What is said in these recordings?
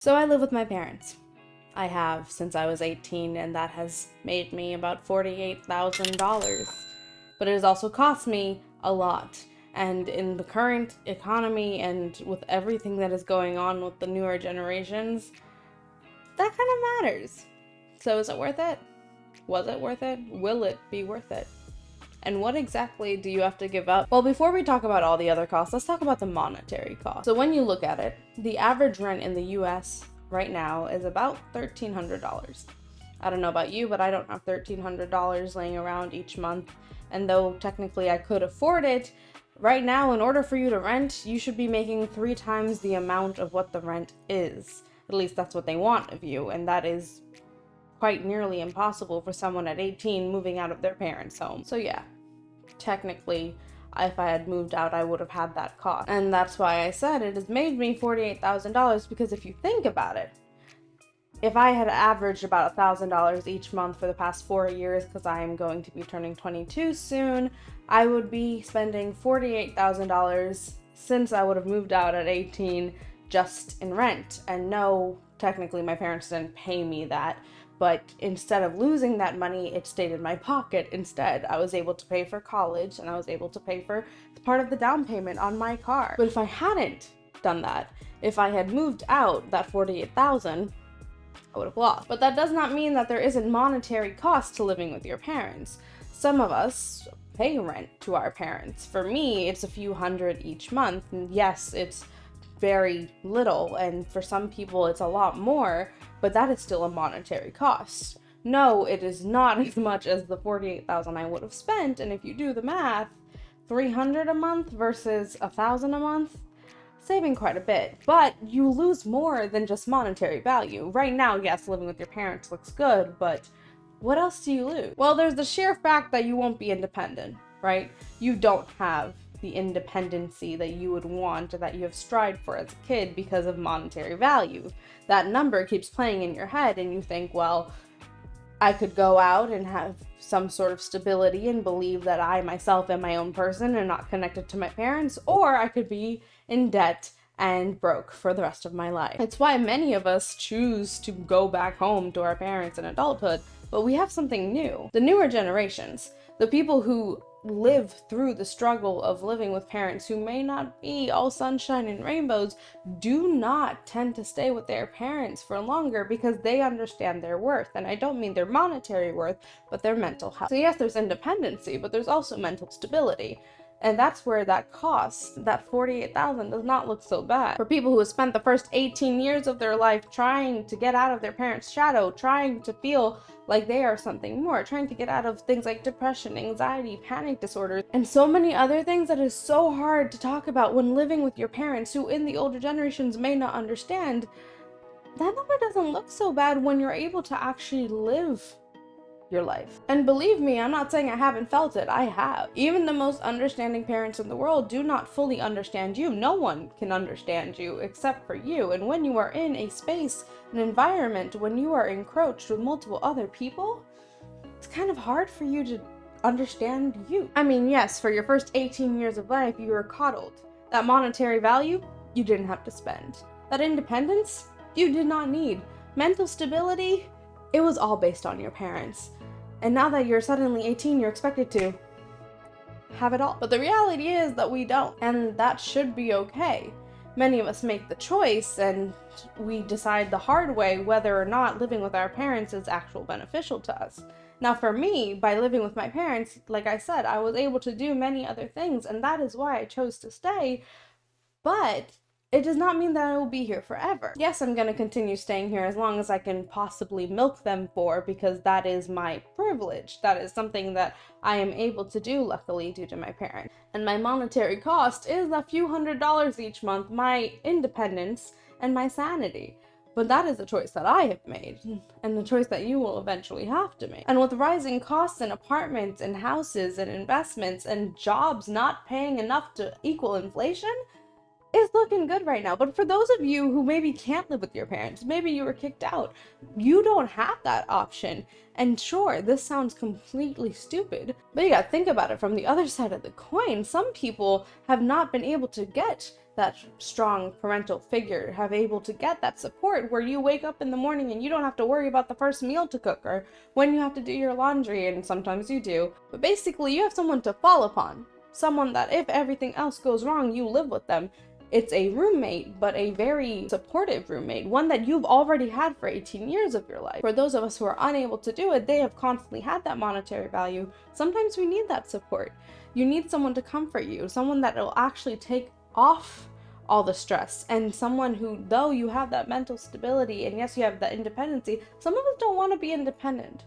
So I live with my parents. I have since I was 18, and that has made me about $48,000. But it has also cost me a lot. And in the current economy and with everything that is going on with the newer generations, that kind of matters. So is it worth it? Was it worth it? Will it be worth it? And what exactly do you have to give up? Well, before we talk about all the other costs, let's talk about the monetary cost. So when you look at it, the average rent in the US right now is about $1,300. I don't know about you, but I don't have $1,300 laying around each month. And though technically I could afford it, right now, in order for you to rent, you should be making 3 times the amount of what the rent is. At least that's what they want of you, and that is quite nearly impossible for someone at 18 moving out of their parents' home. So yeah, technically, if I had moved out, I would have had that cost. And that's why I said it has made me $48,000, because if you think about it, if I had averaged about $1,000 each month for the past 4 years, because I am going to be turning 22 soon, I would be spending $48,000 since I would have moved out at 18 just in rent. And no, technically my parents didn't pay me that, but instead of losing that money, it stayed in my pocket instead. I was able to pay for college, and I was able to pay for part of the down payment on my car. But if I hadn't done that, if I had moved out that $48,000, I would have lost. But that does not mean that there isn't monetary cost to living with your parents. Some of us pay rent to our parents. For me, it's a few hundred each month. And yes, it's very little, and for some people it's a lot more, but that is still a monetary cost. No, it is not as much as the $48,000 I would have spent, and if you do the math, $300 a month versus $1,000 a month, saving quite a bit. But you lose more than just monetary value. Right now, yes, living with your parents looks good, but what else do you lose? Well, there's the sheer fact that you won't be independent, right? You don't have the independency that you would want or that you have strived for as a kid because of monetary value. That number keeps playing in your head, and you think, well, I could go out and have some sort of stability and believe that I myself am my own person and not connected to my parents, or I could be in debt and broke for the rest of my life. It's why many of us choose to go back home to our parents in adulthood, but we have something new. The newer generations, the people who live through the struggle of living with parents who may not be all sunshine and rainbows, do not tend to stay with their parents for longer because they understand their worth. And I don't mean their monetary worth, but their mental health. So yes, there's independency, but there's also mental stability. And that's where that cost, that $48,000, does not look so bad. For people who have spent the first 18 years of their life trying to get out of their parents' shadow, trying to feel like they are something more, trying to get out of things like depression, anxiety, panic disorders, and so many other things that is so hard to talk about when living with your parents, who in the older generations may not understand, that number doesn't look so bad when you're able to actually live your life. And believe me, I'm not saying I haven't felt it. I have. Even the most understanding parents in the world do not fully understand you. No one can understand you except for you. And when you are in a space, an environment, when you are encroached with multiple other people, it's kind of hard for you to understand you. I mean, yes, for your first 18 years of life, you were coddled. That monetary value, you didn't have to spend. That independence, you did not need. Mental stability, it was all based on your parents. And now that you're suddenly 18, you're expected to have it all. But the reality is that we don't, and that should be okay. Many of us make the choice, and we decide the hard way whether or not living with our parents is actually beneficial to us. Now for me, by living with my parents, like I said, I was able to do many other things, and that is why I chose to stay, but it does not mean that I will be here forever. Yes, I'm going to continue staying here as long as I can possibly milk them for, because that is my privilege. That is something that I am able to do, luckily, due to my parents. And my monetary cost is a few $100s each month, my independence and my sanity. But that is a choice that I have made, and the choice that you will eventually have to make. And with rising costs in apartments and houses and investments and jobs not paying enough to equal inflation, it's looking good right now. But for those of you who maybe can't live with your parents, maybe you were kicked out, you don't have that option. And sure, this sounds completely stupid, but you gotta think about it from the other side of the coin. Some people have not been able to get that strong parental figure, have able to get that support where you wake up in the morning and you don't have to worry about the first meal to cook or when you have to do your laundry, and sometimes you do. But basically, you have someone to fall upon. Someone that if everything else goes wrong, you live with them. It's a roommate, but a very supportive roommate, one that you've already had for 18 years of your life. For those of us who are unable to do it, they have constantly had that monetary value. Sometimes we need that support. You need someone to comfort you, someone that will actually take off all the stress, and someone who, though you have that mental stability and yes, you have that independency, some of us don't want to be independent.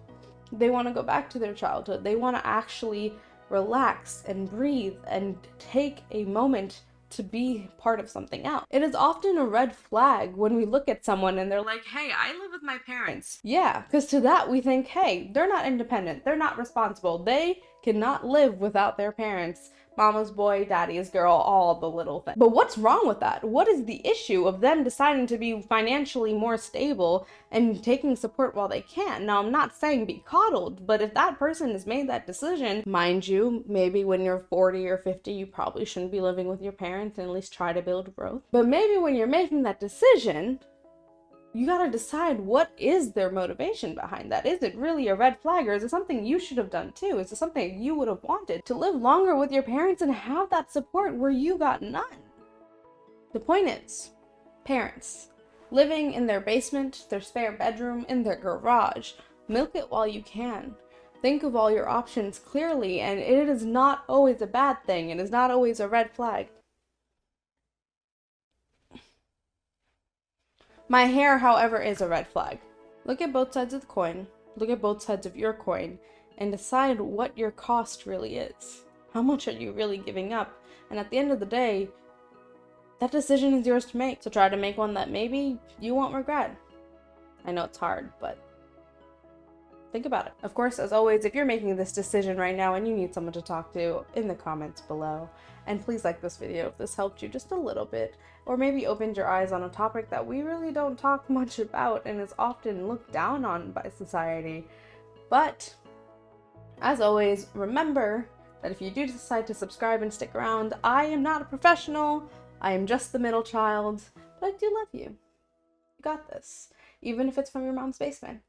They want to go back to their childhood. They want to actually relax and breathe and take a moment to be part of something else. It is often a red flag when we look at someone and they're like, hey, I live with my parents. Yeah, because to that we think, hey, they're not independent. They're not responsible. They cannot live without their parents. Mama's boy, daddy's girl, all the little things. But what's wrong with that? What is the issue of them deciding to be financially more stable and taking support while they can? Now, I'm not saying be coddled, but if that person has made that decision, mind you, maybe when you're 40 or 50, you probably shouldn't be living with your parents and at least try to build growth. But maybe when you're making that decision, you gotta decide what is their motivation behind that. Is it really a red flag, or is it something you should have done too? Is it something you would have wanted? To live longer with your parents and have that support where you got none. The point is, parents, living in their basement, their spare bedroom, in their garage, milk it while you can. Think of all your options clearly, and it is not always a bad thing. It is not always a red flag. My hair, however, is a red flag. Look at both sides of the coin, look at both sides of your coin, and decide what your cost really is. How much are you really giving up? And at the end of the day, that decision is yours to make. So try to make one that maybe you won't regret. I know it's hard, but think about it. Of course, as always, if you're making this decision right now and you need someone to talk to, in the comments below. And please like this video if this helped you just a little bit, or maybe opened your eyes on a topic that we really don't talk much about and is often looked down on by society. But as always, remember that if you do decide to subscribe and stick around, I am not a professional. I am just the middle child, but I do love you. You got this, even if it's from your mom's basement.